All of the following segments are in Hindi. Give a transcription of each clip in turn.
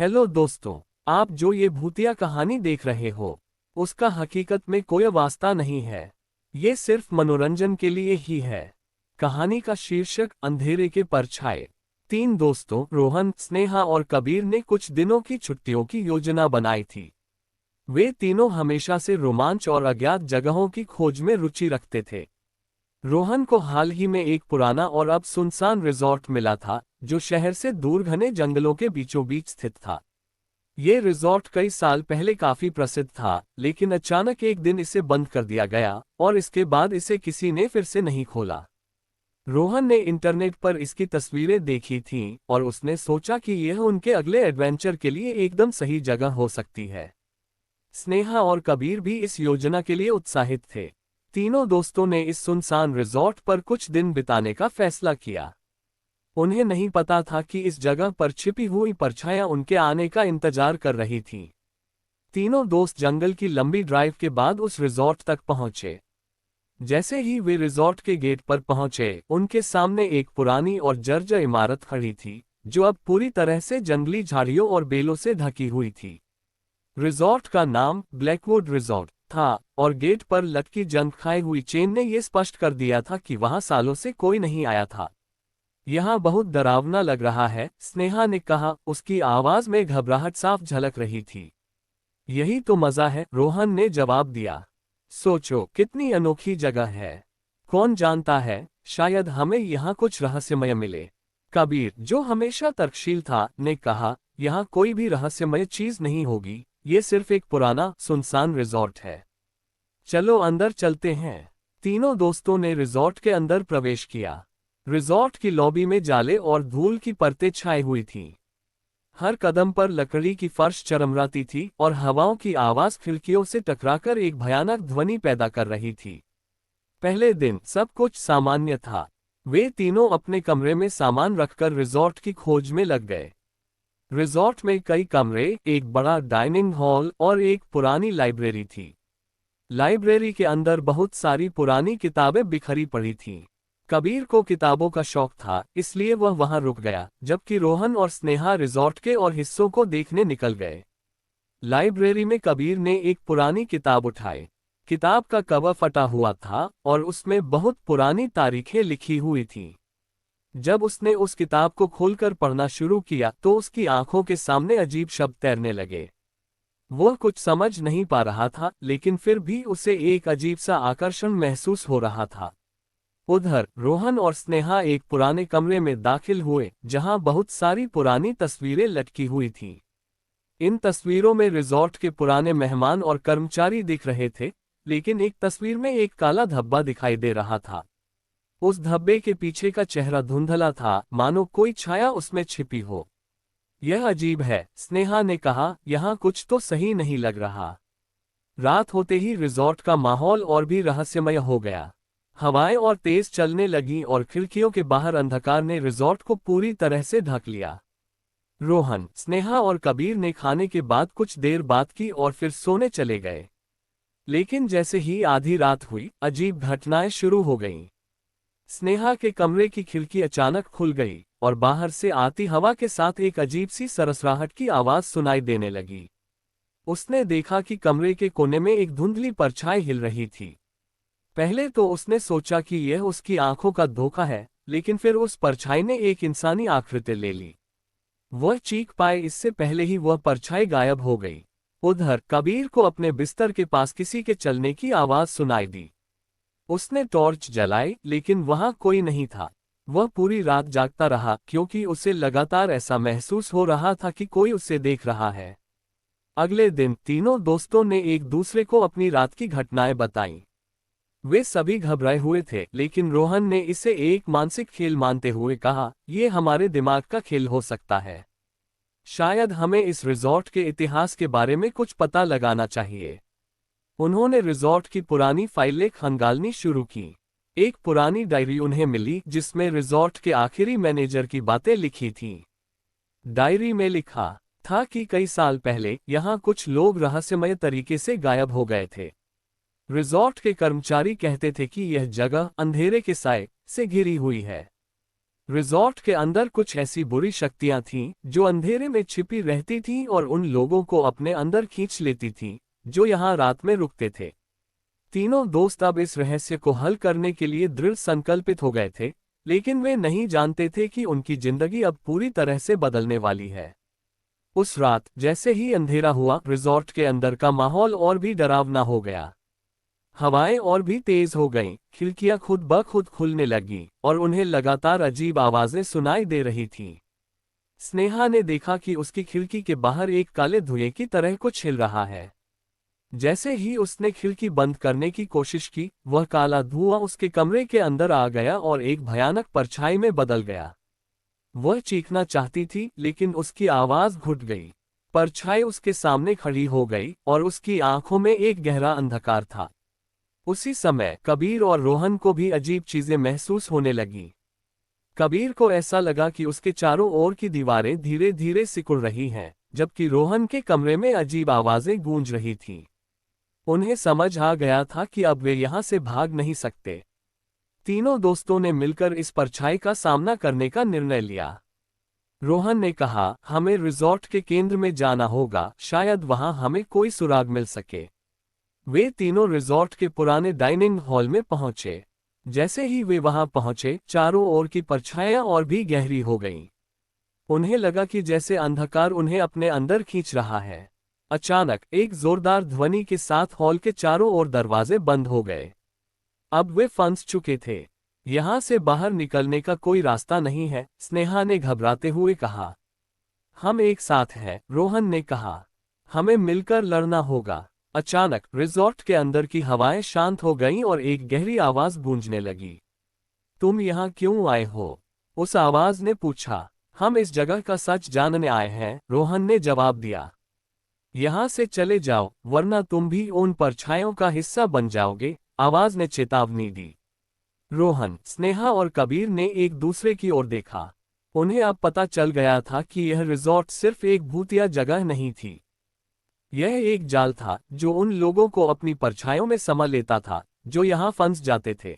हेलो दोस्तों, आप जो ये भूतिया कहानी देख रहे हो, उसका हकीकत में कोई वास्ता नहीं है। ये सिर्फ मनोरंजन के लिए ही है। कहानी का शीर्षक अंधेरे के परछाए। तीन दोस्तों रोहन, स्नेहा और कबीर ने कुछ दिनों की छुट्टियों की योजना बनाई थी। वे तीनों हमेशा से रोमांच और अज्ञात जगहों की खोज में रुचि रखते थे। रोहन को हाल ही में एक पुराना और अब सुनसान रिजॉर्ट मिला था, जो शहर से दूर घने जंगलों के बीचों बीच स्थित था। ये रिजॉर्ट कई साल पहले काफी प्रसिद्ध था, लेकिन अचानक एक दिन इसे बंद कर दिया गया और इसके बाद इसे किसी ने फिर से नहीं खोला। रोहन ने इंटरनेट पर इसकी तस्वीरें देखी थीं और उसने सोचा कि यह उनके अगले एडवेंचर के लिए एकदम सही जगह हो सकती है। स्नेहा और कबीर भी इस योजना के लिए उत्साहित थे। तीनों दोस्तों ने इस सुनसान रिजॉर्ट पर कुछ दिन बिताने का फैसला किया। उन्हें नहीं पता था कि इस जगह पर छिपी हुई परछायां उनके आने का इंतजार कर रही थीं। तीनों दोस्त जंगल की लंबी ड्राइव के बाद उस रिजॉर्ट तक पहुंचे। जैसे ही वे रिजॉर्ट के गेट पर पहुंचे, उनके सामने एक पुरानी और जर्जर इमारत खड़ी थी, जो अब पूरी तरह से जंगली झाड़ियों और बेलों से ढकी हुई थी। रिजॉर्ट का नाम ब्लैकवुड रिजॉर्ट था और गेट पर लटकी जंग खाई हुई चेन ने यह स्पष्ट कर दिया था कि वहां सालों से कोई नहीं आया था। यहां बहुत डरावना लग रहा है, स्नेहा ने कहा, उसकी आवाज में घबराहट साफ झलक रही थी। यही तो मजा है, रोहन ने जवाब दिया। सोचो कितनी अनोखी जगह है। कौन जानता है, शायद हमें यहाँ कुछ रहस्यमय मिले। कबीर, जो हमेशा तर्कशील था, ने कहा, यहाँ कोई भी रहस्यमय चीज नहीं होगी, ये सिर्फ एक पुराना सुनसान रिजॉर्ट है। चलो अंदर चलते हैं। तीनों दोस्तों ने रिजॉर्ट के अंदर प्रवेश किया। रिजॉर्ट की लॉबी में जाले और धूल की परतें छाई हुई थीं। हर कदम पर लकड़ी की फर्श चरमराती थी और हवाओं की आवाज खिड़कियों से टकराकर एक भयानक ध्वनि पैदा कर रही थी। पहले दिन सब कुछ सामान्य था। वे तीनों अपने कमरे में सामान रखकर रिजॉर्ट की खोज में लग गए। रिजॉर्ट में कई कमरे, एक बड़ा डाइनिंग हॉल और एक पुरानी लाइब्रेरी थी। लाइब्रेरी के अंदर बहुत सारी पुरानी किताबें बिखरी पड़ी थीं। कबीर को किताबों का शौक था, इसलिए वह वहां रुक गया, जबकि रोहन और स्नेहा रिजॉर्ट के और हिस्सों को देखने निकल गए। लाइब्रेरी में कबीर ने एक पुरानी किताब उठाई। किताब का कवर फटा हुआ था और उसमें बहुत पुरानी तारीखें लिखी हुई थीं। जब उसने उस किताब को खोलकर पढ़ना शुरू किया तो उसकी आंखों के सामने अजीब शब्द तैरने लगे। वह कुछ समझ नहीं पा रहा था, लेकिन फिर भी उसे एक अजीब सा आकर्षण महसूस हो रहा था। उधर रोहन और स्नेहा एक पुराने कमरे में दाखिल हुए, जहां बहुत सारी पुरानी तस्वीरें लटकी हुई थीं। इन तस्वीरों में रिजॉर्ट के पुराने मेहमान और कर्मचारी दिख रहे थे, लेकिन एक तस्वीर में एक काला धब्बा दिखाई दे रहा था। उस धब्बे के पीछे का चेहरा धुंधला था, मानो कोई छाया उसमें छिपी हो। यह अजीब है, स्नेहा ने कहा, यहाँ कुछ तो सही नहीं लग रहा। रात होते ही रिजॉर्ट का माहौल और भी रहस्यमय हो गया। हवाएं और तेज चलने लगीं और खिड़कियों के बाहर अंधकार ने रिजॉर्ट को पूरी तरह से ढक लिया। रोहन, स्नेहा और कबीर ने खाने के बाद कुछ देर बात की और फिर सोने चले गए। लेकिन जैसे ही आधी रात हुई, अजीब घटनाएं शुरू हो गईं। स्नेहा के कमरे की खिड़की अचानक खुल गई और बाहर से आती हवा के साथ एक अजीब सी सरसराहट की आवाज सुनाई देने लगी। उसने देखा कि कमरे के कोने में एक धुंधली परछाई हिल रही थी। पहले तो उसने सोचा कि यह उसकी आंखों का धोखा है, लेकिन फिर उस परछाई ने एक इंसानी आकृति ले ली। वह चीख पाए इससे पहले ही वह परछाई गायब हो गई। उधर कबीर को अपने बिस्तर के पास किसी के चलने की आवाज सुनाई दी। उसने टॉर्च जलाई, लेकिन वहां कोई नहीं था। वह पूरी रात जागता रहा, क्योंकि उसे लगातार ऐसा महसूस हो रहा था कि कोई उसे देख रहा है। अगले दिन तीनों दोस्तों ने एक दूसरे को अपनी रात की घटनाएं बताईं। वे सभी घबराए हुए थे, लेकिन रोहन ने इसे एक मानसिक खेल मानते हुए कहा, यह हमारे दिमाग का खेल हो सकता है। शायद हमें इस रिजॉर्ट के इतिहास के बारे में कुछ पता लगाना चाहिए। उन्होंने रिजॉर्ट की पुरानी फाइलें खंगालनी शुरू की। एक पुरानी डायरी उन्हें मिली, जिसमें रिजॉर्ट के आखिरी मैनेजर की बातें लिखी थीं। डायरी में लिखा था कि कई साल पहले यहाँ कुछ लोग रहस्यमय तरीके से गायब हो गए थे। रिजॉर्ट के कर्मचारी कहते थे कि यह जगह अंधेरे के साए से घिरी हुई है। रिजॉर्ट के अंदर कुछ ऐसी बुरी शक्तियां थीं जो अंधेरे में छिपी रहती थीं और उन लोगों को अपने अंदर खींच लेती थीं जो यहाँ रात में रुकते थे। तीनों दोस्त अब इस रहस्य को हल करने के लिए दृढ़ संकल्पित हो गए थे, लेकिन वे नहीं जानते थे कि उनकी जिंदगी अब पूरी तरह से बदलने वाली है। उस रात जैसे ही अंधेरा हुआ, रिजॉर्ट के अंदर का माहौल और भी डरावना हो गया। हवाएं और भी तेज हो गईं, खिड़कियां खुद ब खुद खुलने लगीं और उन्हें लगातार अजीब आवाजें सुनाई दे रही थीं। स्नेहा ने देखा कि उसकी खिड़की के बाहर एक काले धुएं की तरह कुछ हिल रहा है। जैसे ही उसने खिड़की बंद करने की कोशिश की, वह काला धुआं उसके कमरे के अंदर आ गया और एक भयानक परछाई में बदल गया। वह चीखना चाहती थी, लेकिन उसकी आवाज घुट गई। परछाई उसके सामने खड़ी हो गई और उसकी आंखों में एक गहरा अंधकार था। उसी समय कबीर और रोहन को भी अजीब चीजें महसूस होने लगी। कबीर को ऐसा लगा कि उसके चारों ओर की दीवारें धीरे धीरे सिकुड़ रही हैं, जबकि रोहन के कमरे में अजीब आवाजें गूंज रही थीं। उन्हें समझ आ गया था कि अब वे यहां से भाग नहीं सकते। तीनों दोस्तों ने मिलकर इस परछाई का सामना करने का निर्णय लिया। रोहन ने कहा, हमें रिजॉर्ट के केंद्र में जाना होगा, शायद वहां हमें कोई सुराग मिल सके। वे तीनों रिजॉर्ट के पुराने डाइनिंग हॉल में पहुंचे। जैसे ही वे वहां पहुंचे, चारों ओर की परछाइयां और भी गहरी हो गईं। उन्हें लगा कि जैसे अंधकार उन्हें अपने अंदर खींच रहा है। अचानक एक जोरदार ध्वनि के साथ हॉल के चारों ओर दरवाजे बंद हो गए। अब वे फंस चुके थे। यहां से बाहर निकलने का कोई रास्ता नहीं है, स्नेहा ने घबराते हुए कहा। हम एक साथ हैं, रोहन ने कहा। हमें मिलकर लड़ना होगा। अचानक रिजॉर्ट के अंदर की हवाएं शांत हो गईं और एक गहरी आवाज गूंजने लगी। तुम यहाँ क्यों आए हो? उस आवाज ने पूछा। हम इस जगह का सच जानने आए हैं, रोहन ने जवाब दिया। यहाँ से चले जाओ, वरना तुम भी उन परछाइयों का हिस्सा बन जाओगे, आवाज ने चेतावनी दी। रोहन, स्नेहा और कबीर ने एक दूसरे की ओर देखा। उन्हें अब पता चल गया था कि यह रिजॉर्ट सिर्फ एक भूतिया जगह नहीं थी। यह एक जाल था जो उन लोगों को अपनी परछाइयों में समा लेता था जो यहाँ फंस जाते थे।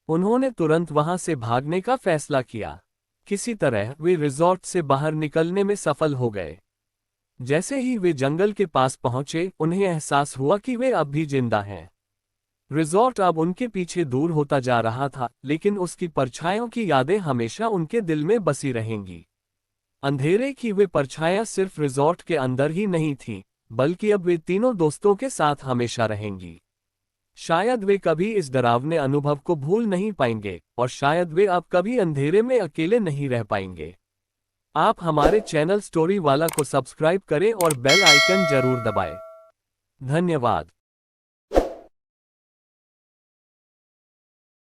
उन्होंने तुरंत वहां से भागने का फैसला किया। किसी तरह वे रिजॉर्ट से बाहर निकलने में सफल हो गए। जैसे ही वे जंगल के पास पहुंचे, उन्हें एहसास हुआ कि वे अब भी जिंदा हैं। रिजॉर्ट अब उनके पीछे दूर होता जा रहा था, लेकिन उसकी परछाइयों की यादें हमेशा उनके दिल में बसी रहेंगी। अंधेरे की वे परछाइयां सिर्फ रिजॉर्ट के अंदर ही नहीं थीं, बल्कि अब वे तीनों दोस्तों के साथ हमेशा रहेंगी। शायद वे कभी इस डरावने अनुभव को भूल नहीं पाएंगे, और शायद वे अब कभी अंधेरे में अकेले नहीं रह पाएंगे। आप हमारे चैनल स्टोरी वाला को सब्सक्राइब करें और बेल आइकन जरूर दबाएं। धन्यवाद।